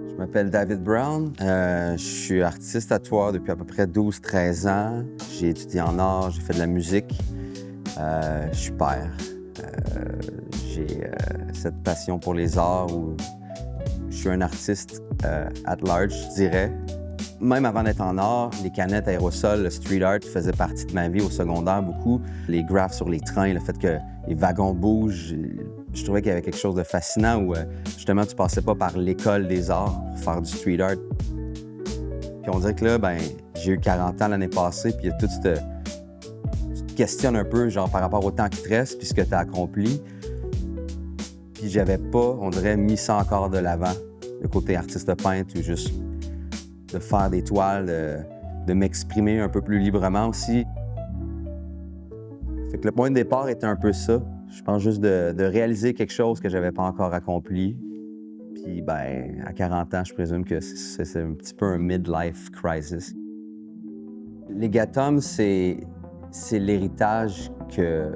Je m'appelle David Brown. Je suis artiste tatoueur depuis à peu près 12-13 ans. J'ai étudié en art, j'ai fait de la musique. Je suis père. J'ai cette passion pour les arts où je suis un artiste at large, je dirais. Même avant d'être en art, les canettes aérosols, le street art faisait partie de ma vie au secondaire beaucoup. Les graphes sur les trains, le fait que les wagons bougent, je trouvais qu'il y avait quelque chose de fascinant où justement tu passais pas par l'école des arts pour faire du street art. Puis on dirait que là, ben, j'ai eu 40 ans l'année passée, puis il y a tout ce... Tu te questionnes un peu, genre par rapport au temps qui te reste, puis ce que tu as accompli. Puis j'avais pas, on dirait, mis ça encore de l'avant, le côté artiste peintre ou juste de faire des toiles, de m'exprimer un peu plus librement aussi. Fait que le point de départ était un peu ça. Je pense juste de réaliser quelque chose que j'avais pas encore accompli. Puis, ben, à 40 ans, je présume que c'est un petit peu un midlife crisis. Legatum, c'est l'héritage que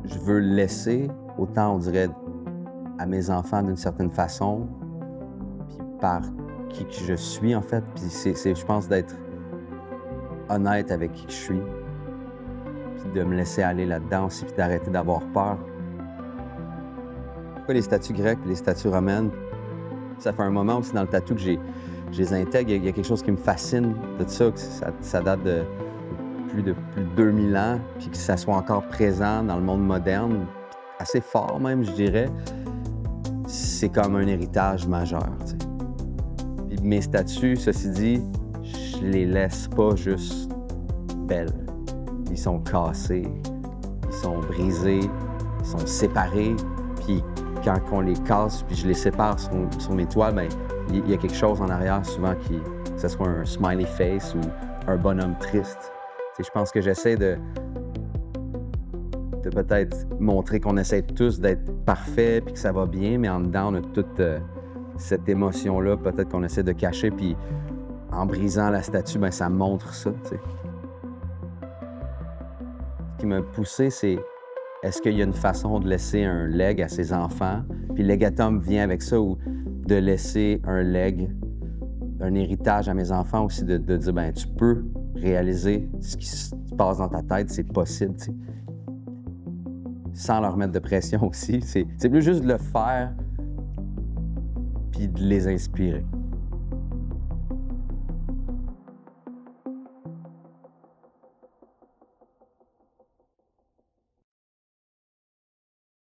je veux laisser, autant, on dirait, à mes enfants d'une certaine façon, puis par qui que je suis, en fait. Puis c'est je pense, d'être honnête avec qui je suis, puis de me laisser aller là-dedans aussi, puis d'arrêter d'avoir peur. Pourquoi les statues grecques et les statues romaines? Ça fait un moment aussi dans le tatou que je les intègre. Il y a quelque chose qui me fascine de ça, que ça date de plus de 2000 ans, puis que ça soit encore présent dans le monde moderne, assez fort même, je dirais. C'est comme un héritage majeur, tu sais. Puis mes statues, ceci dit, je les laisse pas juste belles. Ils sont cassés, ils sont brisés, ils sont séparés. Puis quand on les casse, puis je les sépare sur mes toiles, bien, il y a quelque chose en arrière souvent que ce soit un smiley face ou un bonhomme triste. Tu sais, je pense que j'essaie de peut-être montrer qu'on essaie tous d'être parfaits puis que ça va bien, mais en dedans, on a toute cette émotion-là, peut-être qu'on essaie de cacher, puis en brisant la statue, bien, ça montre ça, tu sais. Ce qui m'a poussé, c'est est-ce qu'il y a une façon de laisser un legs à ses enfants? Puis Legatum vient avec ça, ou de laisser un leg, un héritage à mes enfants aussi, de dire, ben tu peux réaliser ce qui se passe dans ta tête, c'est possible, tu sais. Sans leur mettre de pression aussi. C'est plus juste de le faire puis de les inspirer.